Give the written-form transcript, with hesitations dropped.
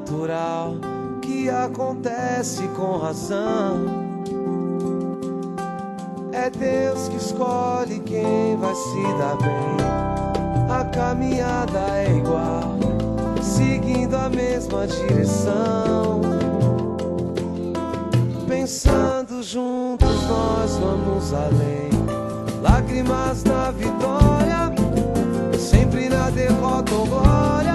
natural que acontece com razão. É Deus que escolhe quem vai se dar bem. A caminhada é igual, seguindo a mesma direção. Pensando juntos nós vamos além. Lágrimas na vitória, sempre na derrota ou glória.